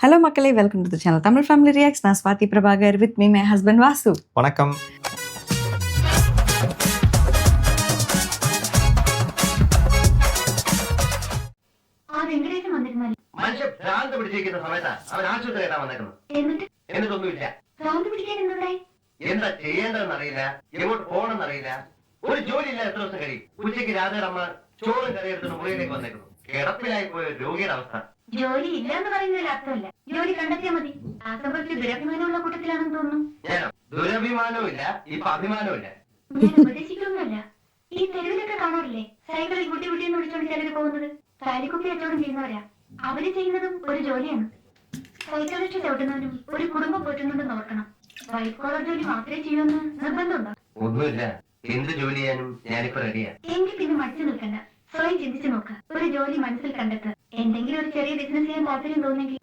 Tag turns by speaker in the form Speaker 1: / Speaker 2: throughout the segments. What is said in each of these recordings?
Speaker 1: Hello Makkale, welcome to the channel Tamil Family Reacts. நான் Swathi Prabhakar with me my husband Vasu.
Speaker 2: வணக்கம்.
Speaker 3: മനുഷ്യ ഭ്രാന്ത് പിടിച്ചിരിക്കുന്ന സമയത്താ അവൻ ആശുപത്രി കേട്ടാ വന്നേക്കുന്നു. എന്നിട്ടൊന്നുമില്ല. എന്താ ചെയ്യേണ്ടതെന്ന് അറിയില്ല, എങ്ങോട്ട് പോകണമെന്നറിയില്ല, ഒരു ജോലി ഇല്ല. എത്ര ദിവസം കഴിയും. ഉച്ചയ്ക്ക് രാധയുടെ അമ്മ ചോറും കറി എടുത്തിട്ട് മുറിയിലേക്ക് വന്നേക്കുന്നു. കിടപ്പിലായി പോയ രോഗിയുടെ അവസ്ഥ.
Speaker 4: ജോലി ഇല്ല എന്ന് പറയുന്നതിൽ അർത്ഥമില്ല. ജോലി കണ്ടെത്തിയാൽ മതി. ആസംബന്ധിച്ച് ദുരഭിമാനമുള്ള കൂട്ടത്തിലാണെന്ന് തോന്നുന്നു.
Speaker 3: ഞാനോ ദുരഭിമാനവും ഇല്ല, ഇപ്പൊ അഭിമാനവും ഇല്ല.
Speaker 4: ഞാൻ ഉപദേശിക്കൊന്നുമല്ല. ഈ തെരുവിലൊക്കെ കാണാറില്ലേ സൈക്കിളിൽ കുട്ടി കുട്ടിയെന്ന് വിളിച്ചോണ്ട് ചിലര് പോകുന്നത്? കാലിക്കുപ്പി കച്ചവടം ചെയ്യുന്നവരാ. അവര് ചെയ്യുന്നതും ഒരു ജോലിയാണ്. സൈക്കിളിസ്റ്റ് ചവിട്ടുന്നവരും ഒരു കുടുംബം പോറ്റുന്നുണ്ടെന്ന് ഓർക്കണം. വൈറ്റ് കോളർ ജോലി മാത്രമേ ചെയ്യുമെന്ന് നിർബന്ധമുണ്ടോ?
Speaker 3: ഒന്നുമില്ല, എന്ത് ജോലി ചെയ്യാനും ഞാനിപ്പോ റെഡിയാ.
Speaker 4: എങ്കിൽ പിന്നെ മടിച്ചു നിൽക്കണ്ട, സ്വയം ചിന്തിച്ചു നോക്ക. ഒരു ജോലി മനസ്സിൽ കണ്ടെത്ത്. എന്തെങ്കിലും ഒരു ചെറിയ ബിസിനസ് ചെയ്യാൻ താല്പര്യം തോന്നെങ്കിൽ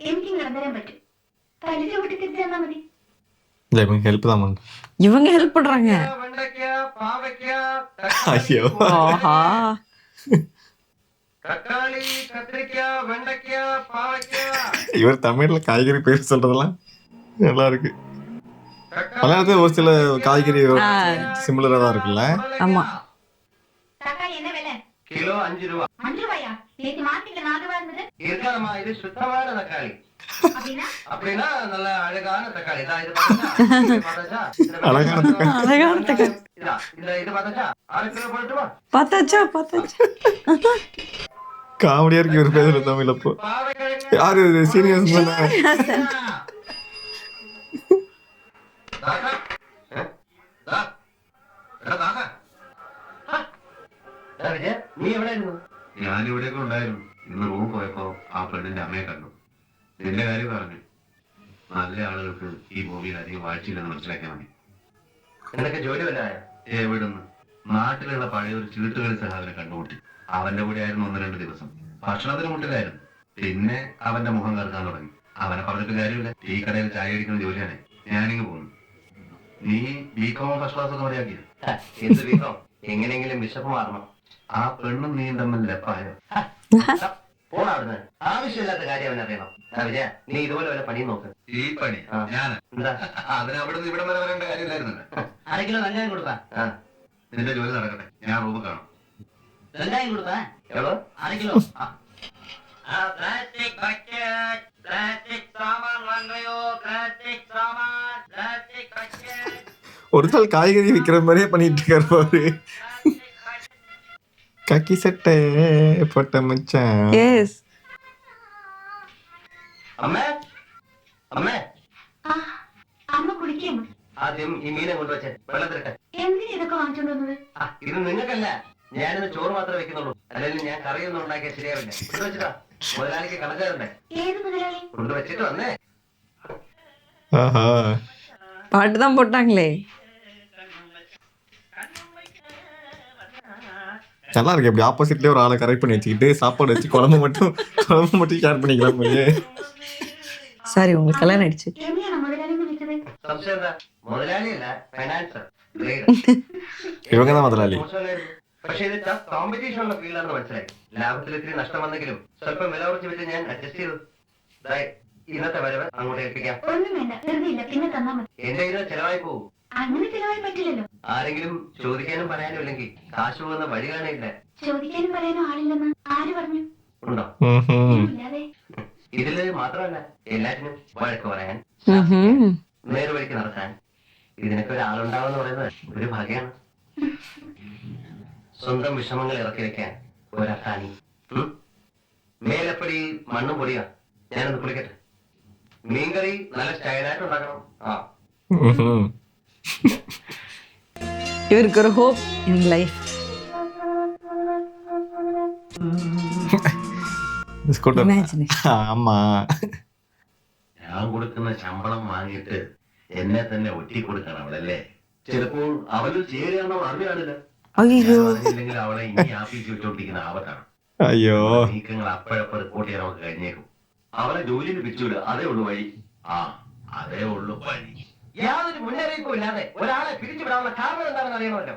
Speaker 4: എനിക്കും കടന്നരാൻ പറ്റും. തലിച്ചു കൂട്ടി തിരിച്ചു തന്നാ മതി.
Speaker 2: ஹெல்ப் தான் பண்ணு.
Speaker 1: இவங்க ஹெல்ப் பண்றாங்க.
Speaker 3: வெண்டைக்காய், பாவைக்காய்,
Speaker 2: ஐயோ.
Speaker 1: ஆஹா.
Speaker 3: தக்காளி, கத்திரிக்காய், வெண்டைக்காய், பாவைக்காய்.
Speaker 2: இவர் தமிழ்ல காய்கறி பேர் சொல்றதெல்லாம் நல்லா இருக்கு. மலையாளத்துல ஒரு சில காய்கறி சிமிலரா தான் இருக்குல்ல.
Speaker 1: ஆமா.
Speaker 4: தக்காளி என்ன விலை?
Speaker 3: கிலோ 5 ரூபா.
Speaker 4: 5 ரூபாயா? நேத்து மார்க்கெட்ல 4 ரூபாய் இருந்தது.
Speaker 3: இருக்காதம்மா, இது சுத்தமான தக்காளி.
Speaker 4: அப்படின்னா
Speaker 3: அப்படின்னா நல்ல அழகான தக்காளி. இதா இது பார்த்தாச்சா?
Speaker 2: அழகான தக்காளி.
Speaker 1: அழகான தக்காளி.
Speaker 3: இதா இது பார்த்தாச்சா? 1/2 கிலோ போட்டுமா?
Speaker 1: பார்த்தாச்சா?
Speaker 2: காமெடியா இருக்கு இவர் பேசுற தமிழ். அப்போ
Speaker 3: பாவைக்கிழங்கு.
Speaker 2: யாரு சீனியர்ஸ் தானே?
Speaker 3: தாத்தா ദാ എടാ ദാ വിജയ, നീ എവിടെയായിരുന്നു?
Speaker 5: ഞാനിവിടെയൊക്കെ ഉണ്ടായിരുന്നു. ഇന്ന് റൂം പോയപ്പോ ആ പെണ്ണിന്റെ അമ്മയെ കണ്ടു. നിന്റെ കാര്യം പറഞ്ഞു. നല്ല ആളുകൾക്ക് ഈ ഭൂമിയിൽ അധികം വാഴ്ചയില്ലെന്ന് മനസ്സിലാക്കിയാൽ മതി.
Speaker 3: നിനക്ക് ജോലി വല്ലായ?
Speaker 5: എവിടുന്ന്? നാട്ടിലുള്ള പഴയ ഒരു ചീട്ടുകളി സഹാബിനെ കണ്ടുമുട്ടി. അവന്റെ കൂടെ ആയിരുന്നു 1-2 ദിവസം. ഭക്ഷണത്തിന് മുട്ടിലായിരുന്നു. പിന്നെ അവന്റെ മുഖം കറക്കാൻ തുടങ്ങി. അവനെ പറഞ്ഞിട്ട് കാര്യമില്ല. ഈ കടയിൽ ചായ അടിക്കുന്ന ജോലിയാണ്. ഞാനിങ്ങ് പോന്നു. നീ ബികോം ഫസ്റ്റ് ക്ലാസ് ഒക്കെ മതിയാക്കിയ?
Speaker 3: എന്ത് വീക്കം? എങ്ങനെയെങ്കിലും വിശപ്പ് മാറണം.
Speaker 5: ആ പെണ്ണും നീ തമ്മിൽ ലെപ്പായോ?
Speaker 3: പോണവിടുന്ന്. ആവശ്യമില്ലാത്ത കാര്യം അവനറിയണം. വിജയ, നീ ഇതുപോലെ വല്ല പണിയും നോക്ക്.
Speaker 5: ഈ പണി ഞാൻ
Speaker 3: എന്താ?
Speaker 5: അതിന് അവിടുന്ന് ഇവിടെ വരെ വരേണ്ട കാര്യമില്ലായിരുന്നല്ലോ.
Speaker 3: 1/2 കിലോ വെങ്കായം കൊടുത്താ?
Speaker 5: നിന്റെ ജോലി നടക്കട്ടെ, ഞാൻ റൂം കാണും.
Speaker 3: വെങ്കായം കൊടുത്താ? എവ്വളോ? 1/2 കിലോ. പ്ലാസ്റ്റിക് ബക്കറ്റ്, പ്ലാസ്റ്റിക് സാമാൻ വാങ്ങയോ, പ്ലാസ്റ്റിക് സാമാൻ, പ്ലാസ്റ്റിക് ബക്കറ്റ്.
Speaker 2: ஒரு நாள் காய்கறி விற்கிற மாதிரியே பண்ணிட்டு இருக்காரு பாரு. கக்கி சட்டை போட்ட மச்சான்.
Speaker 1: Yes.
Speaker 3: അമ്മേ, അമ്മേ,
Speaker 4: അമ്മ കുടിക്കുന്നു.
Speaker 3: ആദ്യം ഈ മീനെ കൊണ്ടുവച്ചേ, വെള്ളത്തിലിട്ടെ.
Speaker 4: എന്തിനാ ഇതൊക്കെ വാങ്ങിച്ചോണ്ട് വന്നത്?
Speaker 3: ഇത് നിങ്ങൾക്കല്ല, ഞാനിന്ന് ചോറ് മാത്രമേ വെക്കുന്നുള്ളൂ. അല്ലെങ്കിൽ ഞാൻ കറിയൊന്നും ഉണ്ടാക്കിയാൽ ശരിയാവില്ല. കൊണ്ടുവച്ചിട്ടാ, മുതലാളിക്ക് കണക്കാരുണ്ടേ.
Speaker 4: ഏത് മുതലാളി?
Speaker 3: കൊണ്ടുവച്ചിട്ട് വന്നേ.
Speaker 2: ஆஹா.
Speaker 1: பாட்டு தான் போட்டாங்களே.
Speaker 2: நல்லா இருக்கு. இப்படி ஆப்போசிட்லயே ஒரு ஆளை கரெக்ட் பண்ணி வச்சுக்கிட்டு சாப்பாடு வச்சு குழம்பு மட்டும் ஷேர் பண்ணிக்கலாம் போலயே.
Speaker 1: சாரி, உங்களுக்கு கல்யாணம் ஆயிடுச்சு.
Speaker 4: എന്നെയാണോ മുതലാളിന്ന് വിളിച്ചത്?
Speaker 3: സംശയം എന്താ? മുതലാളിയല്ല, ഫൈനാൻസർ.
Speaker 2: இவங்க தான் முதலாளി.
Speaker 3: പക്ഷെ ഇത് ടഫ് കോമ്പറ്റീഷൻ ഉള്ള ഫീൽഡാണെന്ന് മനസ്സിലായി. ലാഭത്തിൽ ഇത്തിരി നഷ്ടം വന്നെങ്കിലും സ്വല്പം വില കുറച്ച് വെച്ച് ഞാൻ അഡ്ജസ്റ്റ് ചെയ്തു. ഇന്നത്തെ വരവ് അങ്ങോട്ട് ഏൽപ്പിക്കാം.
Speaker 4: ഒന്നും വേണ്ട, ധൃതിയില്ല, പിന്നെ തന്നാ മതി.
Speaker 3: എന്റെ ഇത് ചെലവായി പോകും.
Speaker 4: അങ്ങനെ ചിലവായി പറ്റില്ലല്ലോ.
Speaker 3: ആരെങ്കിലും ചോദിക്കാനും പറയാനും ഇല്ലെങ്കിൽ കാശ് പോകുന്ന വഴി കാണില്ല.
Speaker 4: ചോദിക്കാനും പറയാനും ആളില്ലെന്ന് ആര് പറഞ്ഞു?
Speaker 3: ഉണ്ടോ?
Speaker 4: ഇല്ലാതെ.
Speaker 3: ഇതില് മാത്രമല്ല, എല്ലാറ്റിനും വഴക്ക് പറയാൻ, നേർവഴിക്ക് നടത്താൻ ഇതിനൊക്കെ ഒരാളുണ്ടാവെന്ന് പറയുന്നത് ഒരു ഭാഗ്യമാണ്. സ്വന്തം വിഷമങ്ങൾ ഇറക്കി വെക്കാൻ ഒരത്താണി. മേലപ്പടി മണ്ണും പൊടിയാ. ഞാനൊന്ന് കുളിക്കട്ടെ. മീൻകറി നല്ല സ്റ്റൈലായിട്ട് ഉണ്ടാക്കണം.
Speaker 1: இவருக்கு ஒரு hope in life. Imagine.
Speaker 2: ஆமா.
Speaker 5: ഞാൻ കൊടുക്കുന്ന ശമ്പളം വാങ്ങിയിട്ട് എന്നെ തന്നെ ഒറ്റി കൊടുക്കണം അവളല്ലേ. ചിലപ്പോൾ അവള് ചേരുകയാണോ അറിയാണില്ല.
Speaker 1: അയ്യോ.
Speaker 5: അല്ലെങ്കിൽ അവളെ ഇനി ആഫീസ് വെച്ചോണ്ടിരിക്കുന്ന ആപത്താണ്.
Speaker 2: ஐயோ.
Speaker 5: നീക്കങ്ങൾ അപ്പോഴപ്പോൾ റിപ്പോർട്ട് ചെയ്യാൻ നമുക്ക് കഴിഞ്ഞേക്കും. അവളെ ജോലിയിൽ പിരിച്ചുവിടുക, അതേ ഉള്ളു വഴി. അതേ ഉള്ളു വഴി.
Speaker 3: യാതൊരു മുന്നറിയിപ്പും ഇല്ലാതെ ഒരാളെ പിരിച്ചുവിടാനുള്ള കാരണം എന്താണെന്ന് അറിയണമല്ലോ.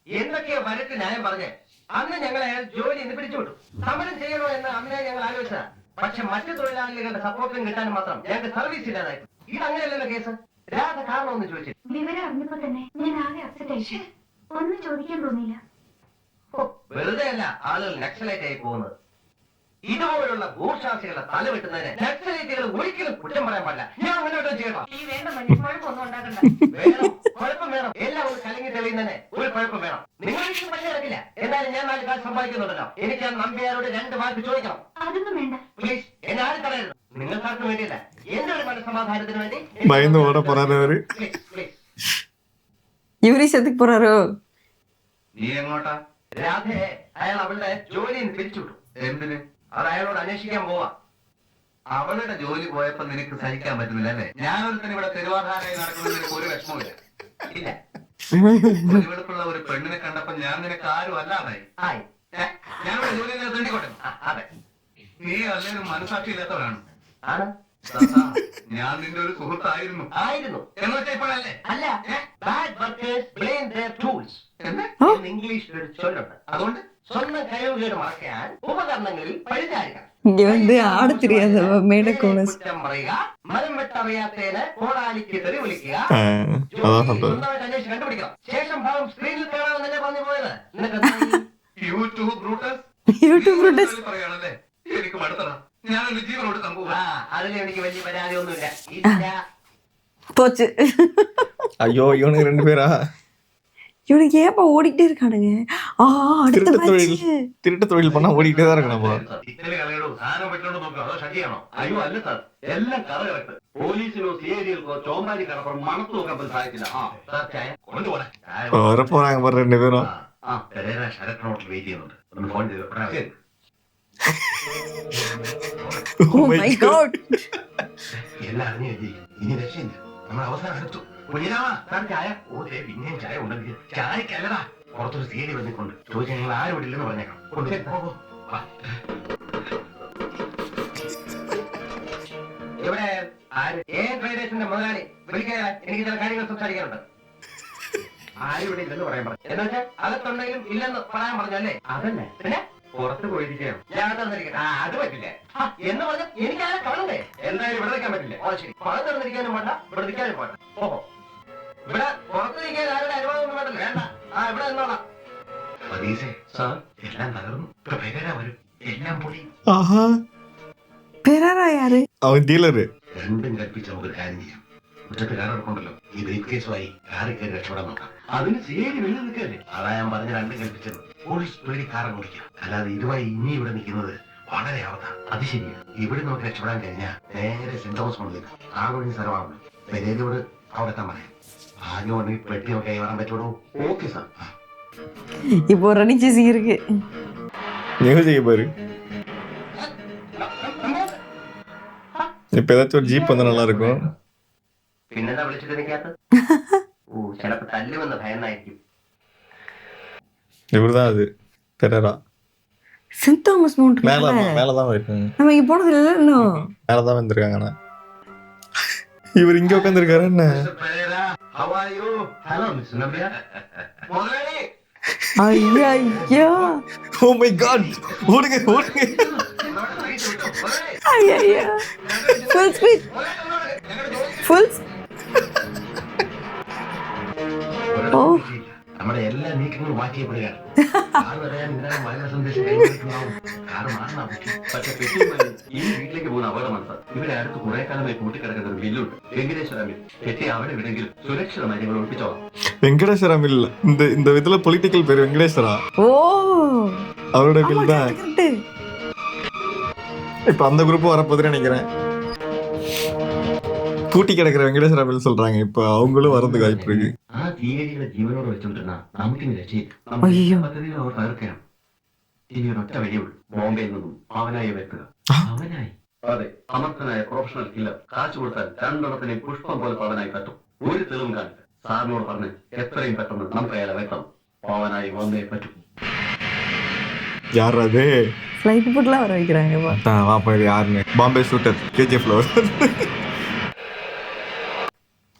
Speaker 3: എന്തൊക്കെയോ വരട്ട് ന്യായം പറഞ്ഞ് അന്ന് ഞങ്ങൾ അയാൾ ജോലി ഇന്ന് പിരിച്ചുവിട്ടു. സമരം ചെയ്യണോ എന്ന് അന്നേ ഞങ്ങൾ ആലോചിച്ചതാ. പക്ഷെ മറ്റു തൊഴിലാളികളുടെ സപ്പോർട്ടും കിട്ടാനും മാത്രം ഞങ്ങൾക്ക് സർവീസ് ഇല്ലാതായി. ഇത് അങ്ങനെയല്ലല്ലോ കേസ്. രാധ കാരണം ഒന്ന് ചോദിച്ചു.
Speaker 4: വിവരം അറിഞ്ഞപ്പോ തന്നെ ഞാൻ ആകെ അപ്സെറ്റ് ആയി. ഒന്നും ചോദിക്കാൻ തോന്നിയില്ല.
Speaker 3: വെറുതെ അല്ല ആളുകൾ നക്സലൈറ്റ് ആയി പോകുന്നത്. ഇതുപോലുള്ള ഭൂഷാസികളെ തല വെട്ടുന്നതിന് നക്സലൈറ്റുകൾ ഒരിക്കലും കുറ്റം പറയാൻ പാടില്ല. ഞാൻ അങ്ങനെ വല്ലതും ചെയ്യണം. ഈ വേണ്ട കുഴപ്പമൊന്നും ഉണ്ടാക്കണ്ട. വേണം, കുഴപ്പം വേണം. എല്ലാം ഒന്ന് കലങ്ങി തെളിയുന്നതിന് ഒരു കുഴപ്പം വേണം. നിങ്ങളൊരിക്കലും പള്ളി നടക്കില്ല. എന്തായാലും ഞാൻ 4 കാശ് സമ്പാദിക്കുന്നുണ്ടല്ലോ. എനിക്ക് ആ നമ്പ്യാരോട് 2 വാക്ക് ചോദിക്കണം.
Speaker 4: അതൊന്നും വേണ്ട.
Speaker 3: പ്ലീസ്, എന്നെ ആരും തടയരുത്. നിങ്ങൾക്കാർക്കും വേണ്ടിയില്ല, എന്റെ ഒരു മനസ്സമാധാനത്തിന് വേണ്ടി.
Speaker 2: பயந்து ஓட போறாரு அவரு.
Speaker 3: Please, please.
Speaker 1: ഇവര് ശരിക്ക് പോറാരോ?
Speaker 5: നീ എങ്ങോട്ടാ?
Speaker 3: രാധയെ അയാൾ അവളുടെ ജോലിയിൽ നിന്ന് പിരിച്ചുവിട്ടു.
Speaker 5: എന്തിന്?
Speaker 3: അത് അയാളോട് അന്വേഷിക്കാൻ പോവാ.
Speaker 5: അവളുടെ ജോലി പോയപ്പോ നിനക്ക് സഹിക്കാൻ പറ്റുന്നില്ല അല്ലേ? ഞാനൊരുത്തൻ ഇവിടെ തെരുവാധാരായി നടക്കുന്നത് നിനക്ക് ഒരു വിഷമമില്ല.
Speaker 3: ഇല്ല.
Speaker 5: വെളുപ്പുള്ള ഒരു പെണ്ണിനെ കണ്ടപ്പോ ഞാൻ നിനക്ക് ആരും അല്ലാതായി.
Speaker 3: ആയി.
Speaker 5: ഞാനിവിടെ ജോലി തേണ്ടിക്കോട്ടെ.
Speaker 3: അതെ.
Speaker 5: നീ അല്ലെങ്കിൽ മനസാക്ഷി ഇല്ലാത്തവരാണ്.
Speaker 3: ആണ്.
Speaker 5: ഞാൻ നിന്റെ ഒരു സുഹൃത്തായിരുന്നു.
Speaker 3: ആയിരുന്നു.
Speaker 5: എന്ന് വെച്ചാൽ ഇപ്പോഴല്ലേ?
Speaker 3: അല്ല. Bad workers blame their tools.
Speaker 5: എന്ന്
Speaker 3: ഇംഗ്ലീഷിൽ ഒരു ചൊല്ലുണ്ട്. അതുകൊണ്ട് സ്വന്തം കഴിവുകൾ മറക്കാൻ ഉപകരണങ്ങളിൽ പഴിചാരിക്കണം.
Speaker 1: இங்க வந்து ஆட தெரியாத மேடை கோனஸ்.
Speaker 3: കുറ്റം പറയുക, മരം വെട്ടറിയാത്തതിന് കോടാലിക്ക് തെറി വിളിക്കുക.
Speaker 2: அதான் சொல்றது.
Speaker 3: സ്വന്തമായിട്ട് അന്വേഷിച്ച് കണ്ടുപിടിക്കണം. ശേഷം ഭാവം സ്ക്രീനിൽ കാണാമെന്നല്ലേ പറഞ്ഞു പോയത്. നിനക്ക്
Speaker 5: യൂട്യൂബ് ബ്രൂട്ടസ്
Speaker 1: യൂട്യൂബ് ബ്രൂട്ടസ്
Speaker 5: പറയാണല്ലേ? എനിക്ക് മടുത്തടാ. ഞാൻ എന്റെ ജീവനോട് സംഭവം.
Speaker 3: അതിൽ എനിക്ക് വലിയ പരാതിയൊന്നുമില്ല. ഇല്ല.
Speaker 1: போச்சு.
Speaker 2: ஐயோ இவனுக்கு 2 பேரா?
Speaker 1: இவனுக்கு ஏப்பா ஓடிக்கிட்டே இருக்கானுங்க? அடுத்த மேட்ச்.
Speaker 2: திருட்டு தொழில் பண்ணா ஓடிக்கிட்டே தான் இருக்கணும் போல.
Speaker 5: ഇത്തരം കളികളോ സാധനം വെട്ടോണ്ട് നോക്കുക. അതോ ഷട്ടിയാണോ?
Speaker 3: അയ്യോ അല്ല സാർ, എല്ലാം കറ കിടക്ക്. പോലീസിനോ സിഐഡികൾക്കോ ചോമ്പാരി കടപ്പുറം മണത്ത് നോക്കാൻ പോലും സാധിക്കില്ല. സാർ ചായ
Speaker 5: കൊണ്ടുപോടാ.
Speaker 2: வர போறாங்க பாரு 2 பேரும்.
Speaker 5: ശരത് നോട്ടിൽ വെയിറ്റ് ചെയ്യുന്നുണ്ട്. ഒന്ന് ഫോൺ ചെയ്ത്
Speaker 1: Oh my god.
Speaker 5: എല്ലാം അറിഞ്ഞു. ഇനി രക്ഷയില്ല. നമ്മൾ അവസാനം എടുത്തു. കുഞ്ഞിരാമാ, സാർ ചായ? ഓ ദേ പിന്നെയും ചായ ഉണ്ടെങ്കിൽ. ചായക്കല്ലടാ, പുറത്തൊരു സീഡി വന്നിട്ടുണ്ട്. ചോദിച്ചാൽ നിങ്ങൾ ആരും ഇല്ലെന്ന് പറഞ്ഞേക്കാം. കൊണ്ടുപോയി.
Speaker 3: ഇവിടെ ആര്? ട്രേഡേഴ്സിന്റെ മുതലാളി വിളിക്കാൻ എനിക്ക് ചില കാര്യങ്ങൾ സംസാരിക്കാനുണ്ട്. ആരും ഇവിടെ ഇല്ലെന്ന് പറയാൻ പറഞ്ഞു. എന്ന് വെച്ചാൽ അകത്തുണ്ടെങ്കിലും ഇല്ലെന്ന് പറയാൻ പറഞ്ഞല്ലേ? അതല്ലേ, പിന്നെ പുറത്ത് പോയിരിക്കുകയാണ്. ഞാൻ തന്നിരിക്കണം. അത് പറ്റില്ല എന്ന് പറഞ്ഞാൽ എനിക്ക് ആരെ കാണണ്ടേ? എന്തായാലും ഇവിടെ നിൽക്കാൻ പറ്റില്ല. ഓ ശരി, പുറത്ത് നിന്നിരിക്കാനും വേണ്ട, ഇവിടെ നിൽക്കാനും വേണ്ട. ഓഹോ, ഇവിടെ പുറത്തിരിക്കാൻ ആരുടെ അനുഭവം വേണ്ടല്ലോ. വേണ്ട, ഇവിടെ നിന്നോളാം.
Speaker 5: സാർ എല്ലാം തകർന്നു. വരും. എല്ലാം പൊടി.
Speaker 2: ஆஹா,
Speaker 1: பெராரா யாரு?
Speaker 2: அவன் டீலரு.
Speaker 5: രണ്ടും കൽപ്പിച്ച് നമുക്ക് കാര്യം ചെയ്യാം. മുറ്റത്ത് കാറെടുപ്പുണ്ടല്ലോ, ഈ ബ്രീഫ് കേസുമായി കാറിൽ കയറി രക്ഷപ്പെടാൻ നോക്കാം. അതിന് ശരി വെള്ളി നിൽക്കല്ലേ? അതാ ഞാൻ പറഞ്ഞ രണ്ടും കൽപ്പിച്ചത്. പോലീസ് പേടി കാറം കുടിക്കാം. അല്ലാതെ ഇതുമായി ഇനി ഇവിടെ നിൽക്കുന്നത് വളരെ ആവത്താ. അത് ശരിയാണ്. ഇവിടെ നമുക്ക് രക്ഷപ്പെടാൻ കഴിഞ്ഞാൽ നേരെ സെന്റ് തോമസ് മണ്ണിലേക്ക് ആ വഴി സ്ഥലമാണല്ലോ. പെരേരോട് അവിടെ എത്താൻ പറയാം. ആദ്യം ഉണ്ടെങ്കിൽ പെട്ടി നമുക്ക് കൈമാറാൻ പറ്റുള്ളൂ. Okay sir.
Speaker 1: இப்போ ரன்னிங் சேசிங் இருக்கு.
Speaker 2: நீங்க செய்ய பாரு. இப்ப ஏதாச்சும் ஒரு ஜீப் வந்தா நல்லா இருக்கும்.
Speaker 3: പിന്നെന്താ വിളിച്ചിട്ട് നിൽക്കാത്ത? ഓ, ചിലപ്പോ തല്ലുമെന്ന് ഭയന്നായിരിക്കും.
Speaker 2: இவர்தான் அது பெரரா.
Speaker 1: சென்ட் தாமஸ் மவுண்ட்
Speaker 2: மேலதான் இருக்காங்க.
Speaker 1: நம்ம இங்க போனது இல்ல இன்னும்.
Speaker 2: மேலதான் வந்திருக்காங்கண்ணா. இவர் இங்க உட்காந்துருக்காரு என்ன?
Speaker 5: Hello mister Nambiar. മുതലാളി.
Speaker 1: ஐயா
Speaker 2: ஓ மை காட், ஓடுங்க ஓடுங்க.
Speaker 1: ஐயா ஃபுல் ஸ்பீட் ഫുൾ. ഓ,
Speaker 5: നമ്മുടെ എല്ലാ നീക്കങ്ങളും മാറ്റിയപ്പെടുകയാണ്. കാറ് പറയാൻ ഇതിനകം വളരെ സന്ദേശം കൈവന്നിട്ടുണ്ടാവും. കാറ് മാറണം. പക്ഷെ പെട്ടിയുമായി ഈ വീട്ടിലേക്ക് പോകുന്ന അപകടമാണ് സാർ. ഇവിടെ അടുത്ത് കുറെ കാലമായി കൂട്ടിക്കിടക്കുന്ന ഒരു ബില്ലുണ്ട്. വെങ്കടേശ്വര മിൽ. പെട്ടി അവിടെ വിടെങ്കിലും സുരക്ഷിതമായി ഞങ്ങൾ ഒളിപ്പിച്ചോളാം.
Speaker 2: வெங்கடேஸ்வரா மில். இந்த இதுல பொலிட்டிக்கல் பேர் வெங்கடேஸ்வரா.
Speaker 1: ஓ,
Speaker 2: அவரோட மில் தான்.
Speaker 1: கரெக்ட்.
Speaker 2: இப்ப அந்த குரூப் வரப்போகுதுன்னு நினைக்கிறேன். കൂട്ടി കിടக்கிற വെങ്കടേശ്വര മിൽ சொல்றாங்க. இப்ப அவங்களும் வரதுக்கு வாய்ப்பு இருக்கு.
Speaker 5: ആ തീയതികളെ ജീവനോട് വെച്ചോണ്ടിരുന്ന നമുക്കിനി രക്ഷയില്ല.
Speaker 1: അയ്യോ.
Speaker 5: പദ്ധതികൾ അവർ തകർക്കുകയാണ്. ഇനി ഒരൊറ്റ വഴിയുള്ളൂ. ബോംബെയിൽ നിന്നും അവനായി വെക്കുക. അവനായി? അതെ, സമർത്ഥനായ പ്രൊഫഷണൽ കില്ലർ. കാശ് കൊടുത്താൽ രണ്ടെണ്ണത്തിനെ പുഷ്പം പോലെ പവനായി തട്ടും. ഒരു തെളിവും കാണില്ല. സാറിനോട് പറഞ്ഞ് എത്രയും പെട്ടെന്ന് നമുക്ക് അയാളെ വെക്കണം. പവനായി വന്നേ പറ്റും.
Speaker 2: யார் அது?
Speaker 1: ஃளைட் போட்டுலாம் வர வைக்கிறாங்கப்பா.
Speaker 2: வாப்பா, இது யாருன்னு? பாம்பே ஷூட்டர் கேஜிஎஃப்ல.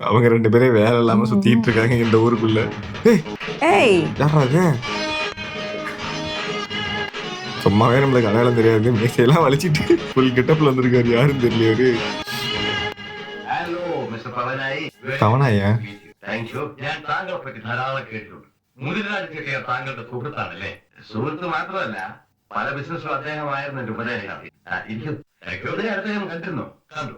Speaker 2: அவங்க 2 பேரும் வேலை இல்லாம சுத்திட்டு இருக்காங்க இந்த ஊருக்குள்ள.
Speaker 1: ஏய்,
Speaker 2: யாரா அது? சும்மாவே நம்மளுக்கு அடையாளம் தெரியாது, மீசையெல்லாம் வலிச்சிட்டு ஃபுல் கெட்டப்ல வந்திருக்காரு, யாரும் தெரியலையாரு.
Speaker 3: Hello mister Pavanayi.
Speaker 2: പവനായിയാ?
Speaker 3: Thank you. ഞാൻ താങ്കളെ പറ്റി ധാരാളം കേട്ടിട്ടുണ്ട്. മുതിരാജ് ചെട്ടിയ താങ്കളുടെ സുഹൃത്താണല്ലേ? സുഹൃത്ത് മാത്രമല്ല, പല ബിസിനസ്സിലും അദ്ദേഹമായിരുന്നു എന്റെ ഉപദേശം. ഇരിക്കും. അടുത്ത് ഞാൻ കണ്ടിരുന്നു. കണ്ടു.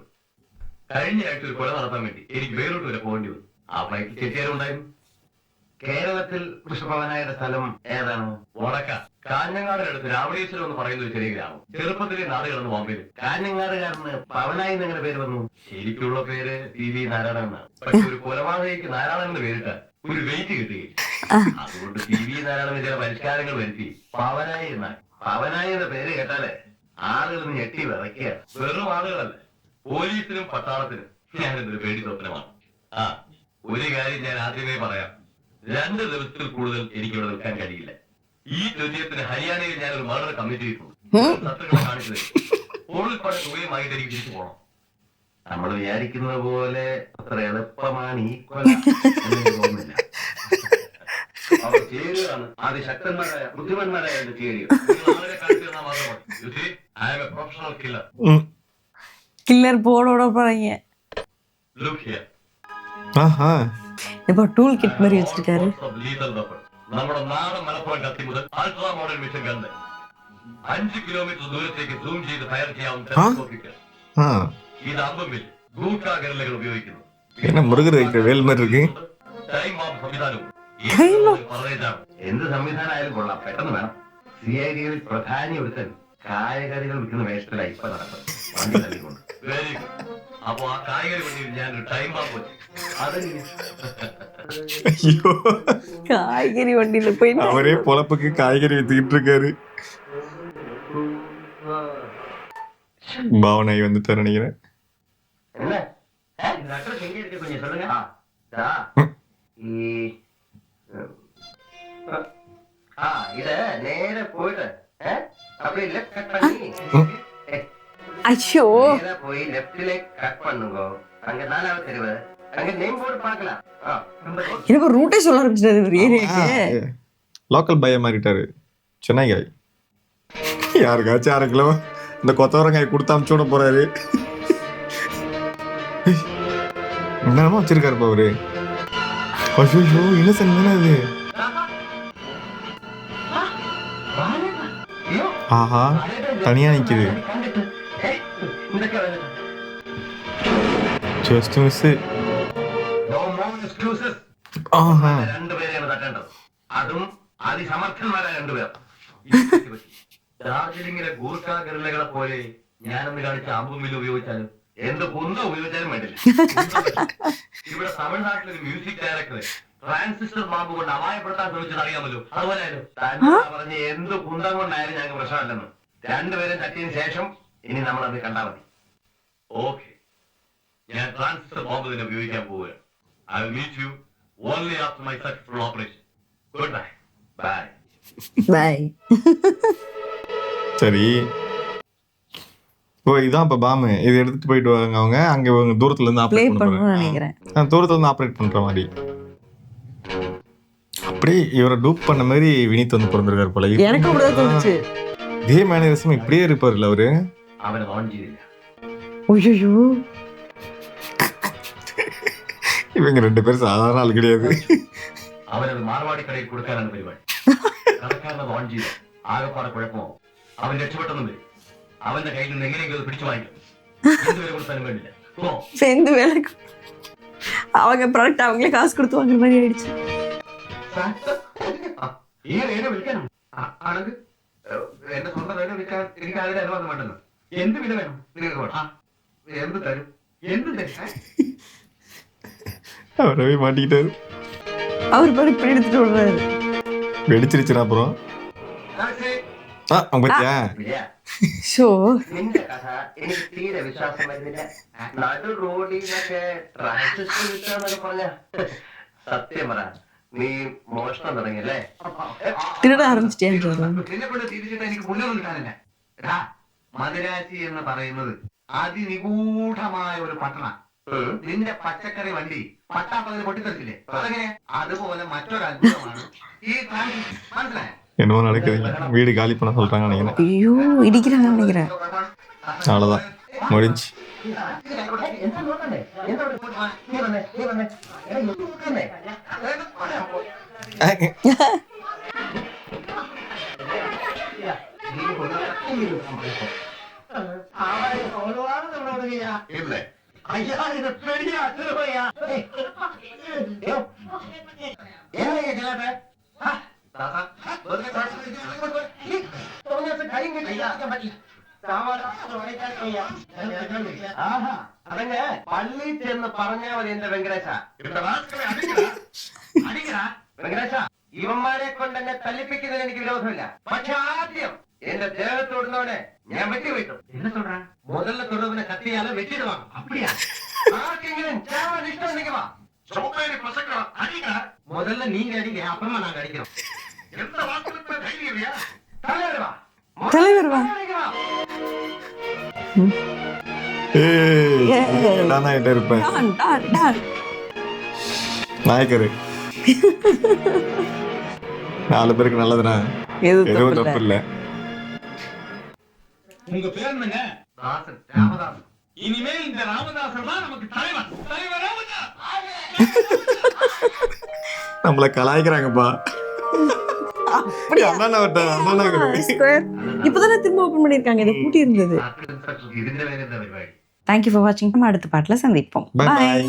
Speaker 3: കഴിഞ്ഞ ആഴ്ച ഒരു കൊല നടത്താൻ വേണ്ടി എനിക്ക് ബെയ്റൂട്ട് വരെ പോകേണ്ടി വന്നു. ആ ഫ്ലൈറ്റിൽ ചെട്ടിയാരും ഉണ്ടായിരുന്നു. കേരളത്തിൽ മിസ്റ്റർ പവനായുടെ സ്ഥലം ഏതാണ്? വടക്ക കാഞ്ഞങ്ങാടിനടുത്ത് രാവണീശ്വരം എന്ന് പറയുന്ന ഒരു ചെറിയ ഗ്രാമം. ചെറുപ്പത്തിലെ നാട് കിടന്ന് ബോംബെയിൽ. കാഞ്ഞങ്ങാടുകാരന് പവനായി എങ്ങനെ പേര് വന്നു? ശരിക്കുള്ള പേര് TV നാരായണൻ എന്നാണ്. പക്ഷെ ഒരു കൊലപാതകയ്ക്ക് നാരായണൻ എന്ന് പേരിട്ട് ഒരു വെയിറ്റ് കിട്ടുകയില്ല. അതുകൊണ്ട് TV നാരായണൻ ചില പരിഷ്കാരങ്ങൾ വരുത്തി പവനായി എന്നാണ്. പവനായി എന്ന പേര് കേട്ടാലേ ആളുകൾ ഞെട്ടി വിറയ്ക്കുക. വെറും ആളുകളല്ല, പോലീസിനും പട്ടാളത്തിനും ഞാനെന്തൊരു പേടി സ്വപ്നമാണ്. ഒരു കാര്യം ഞാൻ ആദ്യമേ പറയാം, 2 ദിവസത്തിൽ കൂടുതൽ എനിക്ക് ഇവിടെ നിൽക്കാൻ കഴിയില്ല. ഈ ചോദ്യത്തിന് ഹരിയാനയിൽ ഞാനൊരു മർഡർ കമ്മിറ്റ് ചെയ്തിട്ടുണ്ട്. ശത്രുക്കളെ കാണിച്ചത് പോളിൽ പല തുകയുമായിട്ട് എനിക്ക് തിരിച്ചു പോകണം. നമ്മൾ വിചാരിക്കുന്നത് പോലെ അത്ര എളുപ്പമാണ് ഈ കൊല എന്ന് തോന്നുന്നില്ല. അവർ ചേരുകയാണ് അതിശക്തന്മാരായ ബുദ്ധിമാന്മാരായ എന്റെ ചേരുക. കാണിച്ചു തന്നാൽ മാത്രം മതി. I am a professional killer.
Speaker 1: Killer போர்டோட போறீங்க.
Speaker 3: Look here.
Speaker 1: இப்போ டூல் கிட் மாதிரி வச்சிருக்காரு.
Speaker 3: നമ്മുടെ നാടൻ മലപ്പുറം കത്തി മുതൽ ultra model machine gun 5 kilometre ദൂരത്തേക്ക് സൂം ചെയ്ത് ഫയർ ചെയ്യാവുന്ന ഇത് അമ്പമിൽ ഗൂട്ടാ ഗരലുകൾ ഉപയോഗിക്കുന്നു.
Speaker 2: என்ன முருகர் வைக்கிற வேல் மாதிரி இருக்கு.
Speaker 3: ടൈം ബോംബ് സംവിധാനവും എന്ത് സംവിധാനമായാലും കൊള്ളാം, പെട്ടെന്ന് വേണം. CID-യിൽ പ്രധാനി ഒരുത്തൻ കായകറികൾ വിൽക്കുന്ന വേഷത്തിലായി ഇപ്പൊ നടക്കുന്നത്. വണ്ടി തള്ളിക്കൊണ്ട്. Very good. അപ്പൊ ആ കായകറി വണ്ടിയിൽ ഞാനൊരു ടൈം ബോംബ് വെച്ചു.
Speaker 2: ஐயோ,
Speaker 1: காய்கறி வண்டியில போயிட்டு
Speaker 2: அவரே பொழப்புக்கு காய்கறி வித்துக்கிட்டு இருக்காரு. பாவனாய் வந்துட்டாரு நினைக்கிறேன்.
Speaker 3: என்ன அட்ரஸ் எங்க இருக்கு கொஞ்சம் சொல்லுங்க. இத நேர போயிட்டு அப்படியே லெஃப்ட் கட் பண்ணி
Speaker 1: ஐயோ
Speaker 3: நேரா போய் லெஃப்ட்ல கட் பண்ணுங்க. அங்க 4வது தெருவு, அங்க நேம் போர்டு பார்க்கலாம்.
Speaker 1: எனக்கு ரூட்டே சொல்ல ஆரம்பிச்சிட்டாரு ஒரு ஏரியாக்கு.
Speaker 2: லோக்கல் பைய மாறிட்டாரு. சென்னைகாய் யாருக்காச்சும் 1/2 கிலோ இந்த கொத்தவரங்காய் கொடுத்து அமுச்சு விட போறாரு. என்னமா வச்சிருக்காருப்பா அவரு. ஐயோ, இன்னசென்ட் தானே அது. ஆஹா, தனியா நிக்குது. Just miss.
Speaker 3: രണ്ടുപേരെയാണ് തട്ടേണ്ടത്, അതും അതിസമർത്ഥന്മാരായ 2 പേർ. ഡാർജിലിംഗിലെ ഗൂർഖ ഗറില്ലകളെ പോലെ ഞാനൊന്ന് കാണിച്ച അമ്പുമില്ല ഉപയോഗിച്ചാലും എന്ത് കുന്തം ഉപയോഗിച്ചാലും വേണ്ടില്ല. ഇവിടെ തമിഴ്നാട്ടിലൊരു മ്യൂസിക് ഡയറക്ടർ ട്രാൻസിസ്റ്റർ ബാമ്പ് കൊണ്ട് അപായപ്പെടുത്താൻ ശ്രമിച്ചത് അറിയാമല്ലോ. അതുപോലെ പറഞ്ഞ് എന്ത് കുന്തം കൊണ്ടായാലും ഞങ്ങൾക്ക് പ്രശ്നമല്ലെന്ന്. 2 പേരും തട്ടിയതിനു ശേഷം ഇനി നമ്മളത് കണ്ടാൽ മതി. ഓക്കെ, ഞാൻ ട്രാൻസിസ്റ്റർ ബോംബ് തന്നെ ഉപയോഗിക്കാൻ പോവുകയാണ്. I will meet you only after my successful operation. Good night. Bye.
Speaker 1: Bye.
Speaker 2: சரி, ஓ இதான் இப்ப பாம்பு. இது எடுத்துட்டு போயிட்டு வாங்க அவங்க. அங்க இவங்க தூரத்துல இருந்து
Speaker 1: ப்ளே
Speaker 2: ஆபரேட்
Speaker 1: பண்ணனும்னு
Speaker 2: பண்றாங்க.
Speaker 1: நினைக்கிறேன்.
Speaker 2: தூரத்துல இருந்து ஆபரேட் பண்ற மாதிரி. அப்படியே இவரை டூப் பண்ண மாதிரி வினித் வந்து பிறந்திருக்காரு போல.
Speaker 1: எனக்கு அப்படிதான் தோணுச்சு.
Speaker 2: இதே மேனரிசம் இப்படியே இருப்பாருல்ல அவரு.
Speaker 3: അവനെ ഓൺ ചെയ്തില്ല.
Speaker 1: ஐயோ,
Speaker 2: இவங்க 2 பேரும் சாதாரண ஆள் கிடையாது.
Speaker 3: അവനത് മാർവാടി കടയിൽ കൊടുക്കാനാണ് പരിപാടി. കടക്കാരനത് ഓൺ ചെയ്തു. ആകെപ്പാടെ കുഴപ്പമോ? അവൻ രക്ഷപ്പെട്ടെന്നും വരും. അവന്റെ കയ്യിൽ നിന്ന് എങ്ങനെയെങ്കിലും പിടിച്ചു വാങ്ങിക്കും. എന്തുവരെ കൊടുത്താലും വേണ്ടില്ല.
Speaker 1: சேர்ந்து வேலைக்கு அவங்க ப்ராடக்ட் அவங்களே காசு கொடுத்து வாங்குற மாதிரி ஆயிடுச்சு.
Speaker 3: ഈ റേഡിയോ വിൽക്കാനോ? ആണെങ്കിൽ എന്റെ സ്വന്തം റേഡിയോ വിൽക്കാൻ എനിക്ക് അതിന് അനുവാദം വേണ്ടെന്ന്. എന്ത് വില വേണം നിങ്ങൾക്ക് വേണം? എന്ത് തരും? എന്ത് തരും?
Speaker 2: அவரவே மாட்டிக்கிட்டாரு.
Speaker 1: அவர் பாரு இப்படி எடுத்துட்டு விடுறாரு.
Speaker 2: வெடிச்சிருச்சுனா அப்புறம் பத்தியா
Speaker 1: ഷോ
Speaker 3: നിന്റെ കഥ എനിക്ക് തീരെ വിശ്വാസം വരുന്നില്ല. നടു റോഡിലൊക്കെ ട്രാൻസിസ്റ്റർ വിൽക്കാന്നൊക്കെ പറഞ്ഞ സത്യം പറ, നീ മോഷണം തുടങ്ങിയല്ലേ?
Speaker 1: திருட ஆரம்பிச்சிட்டேன்.
Speaker 3: നിന്നെ കൊണ്ട് തിരിച്ചിട്ട് എനിക്ക് പുണ്യൊന്നും കിട്ടാനില്ല. മദിരാശി എന്ന് പറയുന്നത് അതിനിഗൂഢമായ ഒരു പട്ടണ. നിന്റെ പച്ചക്കറി വണ്ടി പട്ടാപ്പതിന് പൊട്ടിത്തെറിച്ചില്ലേ? അതെങ്ങനെ? അതുപോലെ മറ്റൊരു അത്ഭുതമാണ് ഈ ട്രാൻസിസ്റ്റർ. മനസ്സിലായോ?
Speaker 2: என்னவோ நடக்குது, வீடு காலி பண்ண சொல்றாங்க நினைக்கிறேன்.
Speaker 1: ஐயோ இடிக்கிறாங்க நினைக்கிறேன்.
Speaker 2: அவ்வளோதான் முடிஞ்சு.
Speaker 5: இல்ல
Speaker 3: ஐயா இது பெரிய அசுரமையா. என்ன கிளம்ப അതങ്ങ് പള്ളി ചെന്ന് പറഞ്ഞാ മതി എന്റെ വെങ്കടേശ. വെങ്കടേശ, ഇവന്മാരെ കൊണ്ട് എന്നെ തല്ലിപ്പിക്കുന്നതിന് എനിക്ക് വിരോധമില്ല. പക്ഷെ ആദ്യം എന്റെ ദേഹത്ത് തൊടുന്നവനെ ഞാൻ വെട്ടിവെട്ടും. என்ன சொல்றேன்? முதல்ல தொடுவனை கத்தியால வெட்டிடுவாங்க. அப்படியா? ஆர்ക്കെങ്കിലും சேவல் இஷ்டம் உണ്ടെങ്കിൽ வா.
Speaker 5: சோப்பேரி பசங்க அடிங்க.
Speaker 3: முதல்ல நீங்க அடிங்க, அப்புறமா நாங்க அடிக்கிறோம்.
Speaker 5: எந்த வாக்குல தைரியம் இல்லையா?
Speaker 3: தலைவர் வா.
Speaker 1: தலைவர் வா.
Speaker 2: நான் தான் கிட்ட இருப்பேன்.
Speaker 1: Don Don Don.
Speaker 2: நாயக்கரு 4 பேருக்கு நல்லதுண்ணா, எதுவும் தப்பு இல்லை.
Speaker 6: உங்க பேர் என்னங்க?
Speaker 3: தாசன், ராமதாசன்.
Speaker 6: இனிமேல் இந்த ராமதாசன் தான் நமக்கு தலைவர். தலைவர் ராமதாஸ்.
Speaker 2: நம்மள கலாய்க்கிறாங்கப்பா.
Speaker 1: அப்படியா?
Speaker 2: அண்ணா
Speaker 1: ஸ்கொயர் இப்பதானே திரும்ப ஓபன் பண்ணிருக்காங்க, இது பூட்டி இருந்தது.
Speaker 5: ഇതിന്റെ പേര് എന്താ പരിപാടി?
Speaker 1: தேங்க்யூ ஃபார் வாட்சிங். நம்ம அடுத்த பாட்டுல சந்திப்போம்.
Speaker 2: Bye
Speaker 1: bye.
Speaker 2: பாய்.